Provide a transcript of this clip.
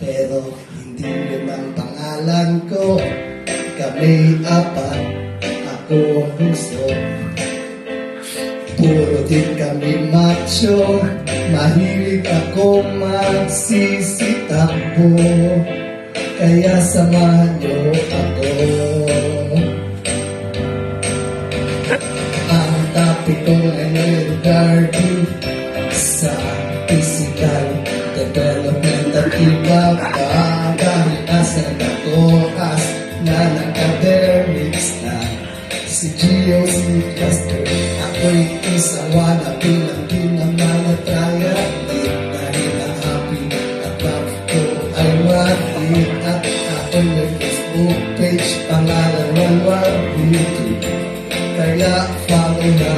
pero hindi yun ang pangalan ko. Kami apat, ako ang puso. Puro din kami macho, mahilig ako magsisitakbo, kaya samahan niyo ako. Ang topic ko ngayon regarding sa physical development at iba pa, dahil nasa natokas na nag-academics na si Gio, si Caster. Ako'y isang wannabe lang din naman na triathlete, dahil ang happy at love ko ay worth at ako'y may Facebook page, pangalan ng worth it. Kaya follow na